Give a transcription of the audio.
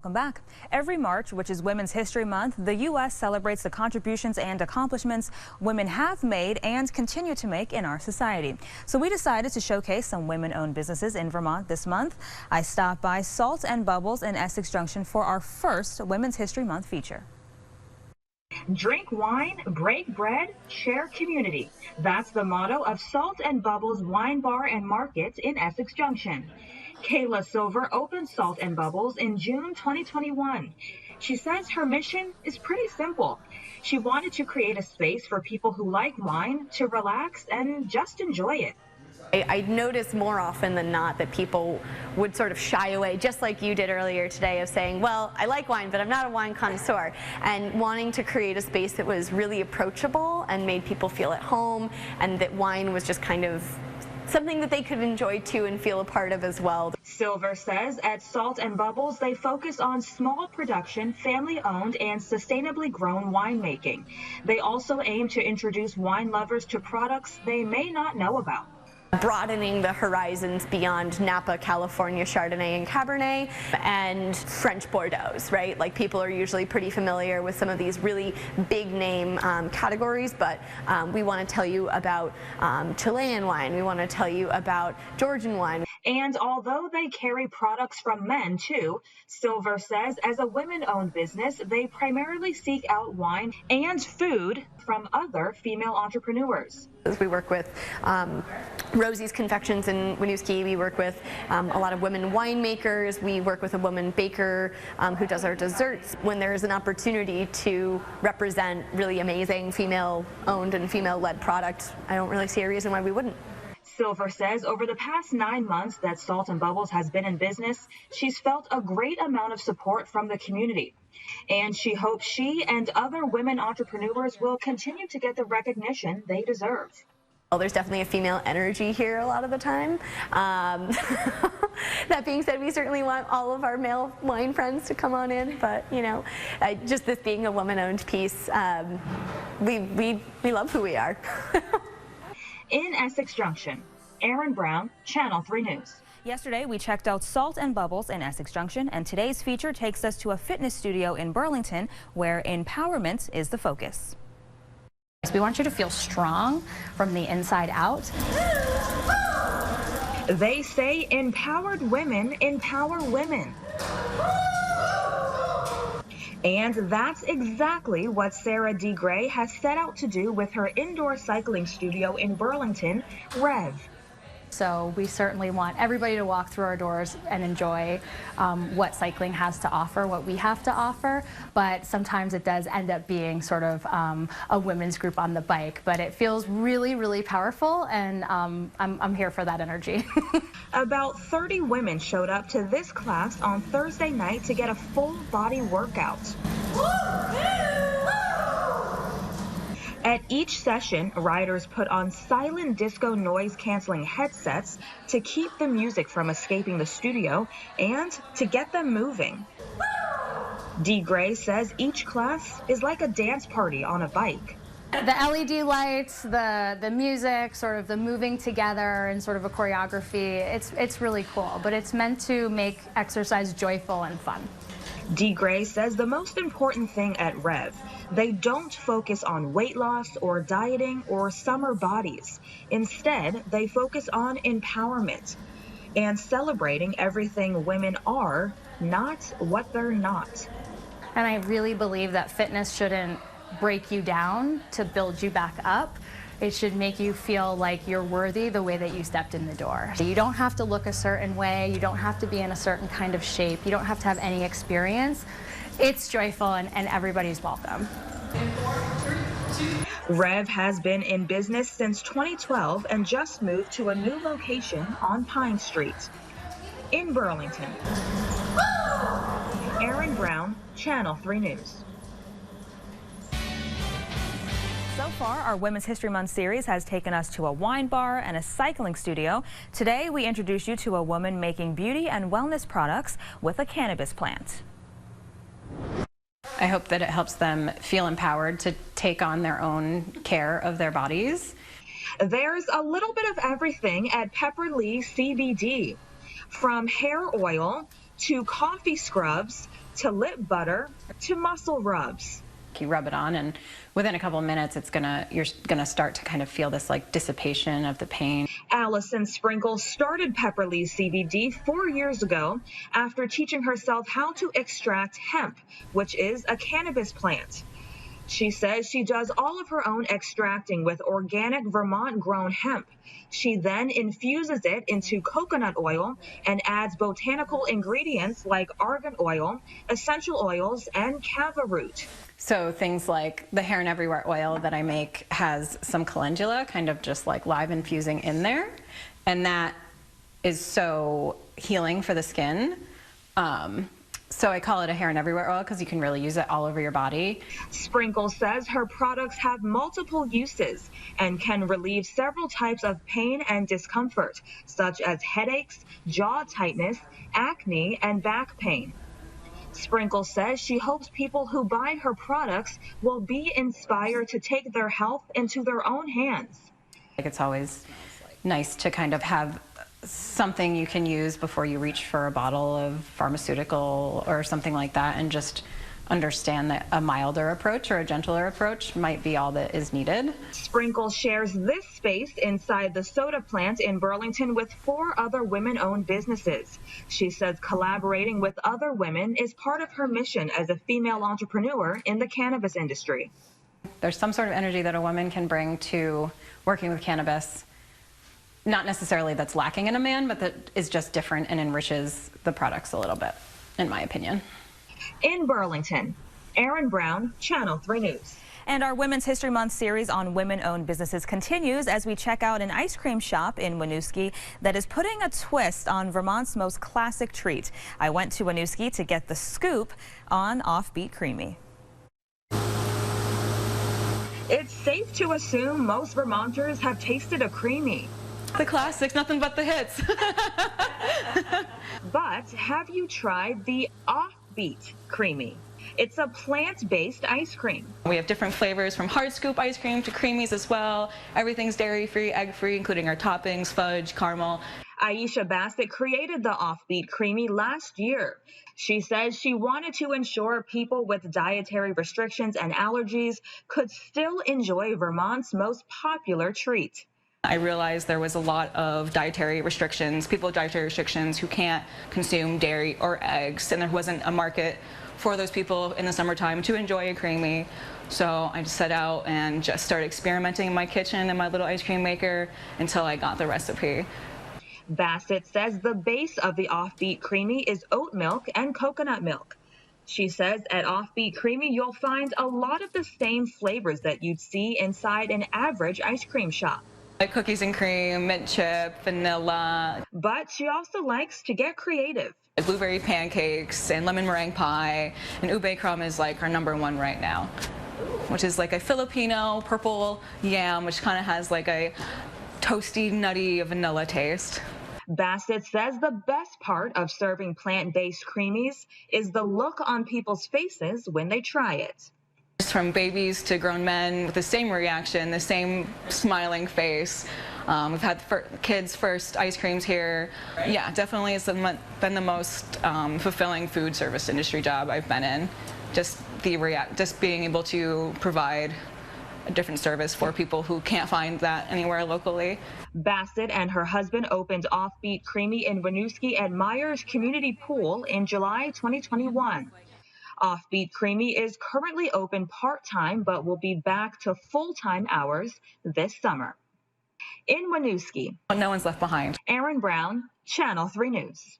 Welcome back. Every March, which is Women's History Month, the U.S. celebrates the contributions and accomplishments women have made and continue to make in our society. So we decided to showcase some women-owned businesses in Vermont this month. I stopped by Salt and Bubbles in Essex Junction for our first Women's History Month feature. Drink wine, break bread, share community. That's the motto of Salt and Bubbles Wine Bar and Market in Essex Junction. Kayla Silver opened Salt and Bubbles in June 2021. She says her mission is pretty simple. She wanted to create a space for people who like wine to relax and just enjoy it. I notice more often than not that people would sort of shy away, just like you did earlier today, of saying, well, I like wine, but I'm not a wine connoisseur, and wanting to create a space that was really approachable and made people feel at home, and that wine was just kind of something that they could enjoy too and feel a part of as well. Silver says at Salt and Bubbles, they focus on small production, family-owned, and sustainably grown winemaking. They also aim to introduce wine lovers to products they may not know about. Broadening the horizons beyond Napa, California, Chardonnay and Cabernet, and French Bordeaux's, right? Like, people are usually pretty familiar with some of these really big name categories, but we want to tell you about Chilean wine. We want to tell you about Georgian wine. And although they carry products from men too, Silver says as a women-owned business, they primarily seek out wine and food from other female entrepreneurs. We work with Rosie's Confections in Winooski. We work with a lot of women winemakers. We work with a woman baker who does our desserts. When there's an opportunity to represent really amazing female-owned and female-led products, I don't really see a reason why we wouldn't. Silver says over the past 9 months that Salt and Bubbles has been in business, she's felt a great amount of support from the community. And she hopes she and other women entrepreneurs will continue to get the recognition they deserve. Well, there's definitely a female energy here a lot of the time. That being said, we certainly want all of our male wine friends to come on in, but you know, just this being a woman-owned piece, we love who we are. In Essex Junction, Aaron Brown, Channel 3 News. Yesterday, we checked out Salt and Bubbles in Essex Junction, and today's feature takes us to a fitness studio in Burlington, where empowerment is the focus. We want you to feel strong from the inside out. They say empowered women empower women. And that's exactly what Sarah D. Gray has set out to do with her indoor cycling studio in Burlington, Rev. So we certainly want everybody to walk through our doors and enjoy what cycling has to offer, what we have to offer, but sometimes it does end up being sort of a women's group on the bike, but it feels really, really powerful, and I'm here for that energy. About 30 women showed up to this class on Thursday night to get a full body workout. At each session, riders put on silent disco noise-canceling headsets to keep the music from escaping the studio and to get them moving. Dee Gray says each class is like a dance party on a bike. The LED lights, the music, sort of the moving together and sort of a choreography, it's really cool, but it's meant to make exercise joyful and fun. Dee Gray says the most important thing at Rev, they don't focus on weight loss or dieting or summer bodies. Instead, they focus on empowerment and celebrating everything women are, not what they're not. And I really believe that fitness shouldn't break you down to build you back up. It should make you feel like you're worthy the way that you stepped in the door. You don't have to look a certain way. You don't have to be in a certain kind of shape. You don't have to have any experience. It's joyful and everybody's welcome. Rev has been in business since 2012 and just moved to a new location on Pine Street in Burlington. Aaron Brown, Channel 3 News. So far, our Women's History Month series has taken us to a wine bar and a cycling studio. Today, we introduce you to a woman making beauty and wellness products with a cannabis plant. I hope that it helps them feel empowered to take on their own care of their bodies. There's a little bit of everything at Pepperlee CBD, from hair oil to coffee scrubs to lip butter to muscle rubs. You rub it on, and within a couple of minutes, you're gonna start to kind of feel this like dissipation of the pain. Allison Sprinkle started Pepperleaf CBD 4 years ago after teaching herself how to extract hemp, which is a cannabis plant. She says she does all of her own extracting with organic Vermont-grown hemp. She then infuses it into coconut oil and adds botanical ingredients like argan oil, essential oils, and kava root. So things like the Hair and Everywhere oil that I make has some calendula, kind of just like live infusing in there, and that is so healing for the skin. So I call it a Hair and Everywhere oil because you can really use it all over your body. Sprinkle says her products have multiple uses and can relieve several types of pain and discomfort, such as headaches, jaw tightness, acne, and back pain. Sprinkle says she hopes people who buy her products will be inspired to take their health into their own hands. It's always nice to kind of have something you can use before you reach for a bottle of pharmaceutical or something like that, and just understand that a milder approach or a gentler approach might be all that is needed. Sprinkle shares this space inside the soda plant in Burlington with 4 other women-owned businesses. She says collaborating with other women is part of her mission as a female entrepreneur in the cannabis industry. There's some sort of energy that a woman can bring to working with cannabis, not necessarily that's lacking in a man, but that is just different and enriches the products a little bit, in my opinion. In Burlington, Erin Brown, Channel 3 News. And our Women's History Month series on women-owned businesses continues as we check out an ice cream shop in Winooski that is putting a twist on Vermont's most classic treat. I went to Winooski to get the scoop on Offbeat Creamy. It's safe to assume most Vermonters have tasted a creamy. The classics, nothing but the hits. But have you tried the Offbeat Creamy? It's a plant-based ice cream. We have different flavors from hard scoop ice cream to creamies as well. Everything's dairy-free, egg-free, including our toppings, fudge, caramel. Aisha Bassett created the Offbeat Creamy last year. She says she wanted to ensure people with dietary restrictions and allergies could still enjoy Vermont's most popular treat. I realized there was a lot of dietary restrictions, people with dietary restrictions who can't consume dairy or eggs, and there wasn't a market for those people in the summertime to enjoy a creamy. So I just set out and just started experimenting in my kitchen and my little ice cream maker until I got the recipe. Bassett says the base of the Offbeat Creamy is oat milk and coconut milk. She says at Offbeat Creamy you'll find a lot of the same flavors that you'd see inside an average ice cream shop. Like cookies and cream, mint chip, vanilla. But she also likes to get creative. Blueberry pancakes and lemon meringue pie, and ube crumb is like our #1 right now, which is like a Filipino purple yam, which kind of has like a toasty, nutty vanilla taste. Bassett says the best part of serving plant-based creamies is the look on people's faces when they try it. From babies to grown men with the same reaction, the same smiling face. We've had kids' first ice creams here. Yeah, definitely it's been the most fulfilling food service industry job I've been in. Just being able to provide a different service for people who can't find that anywhere locally. Bassett and her husband opened Offbeat Creamy in Winooski at Myers Community Pool in July 2021. Offbeat Creamy is currently open part-time but will be back to full-time hours this summer. In Winooski, No one's left behind. Erin Brown, Channel 3 News.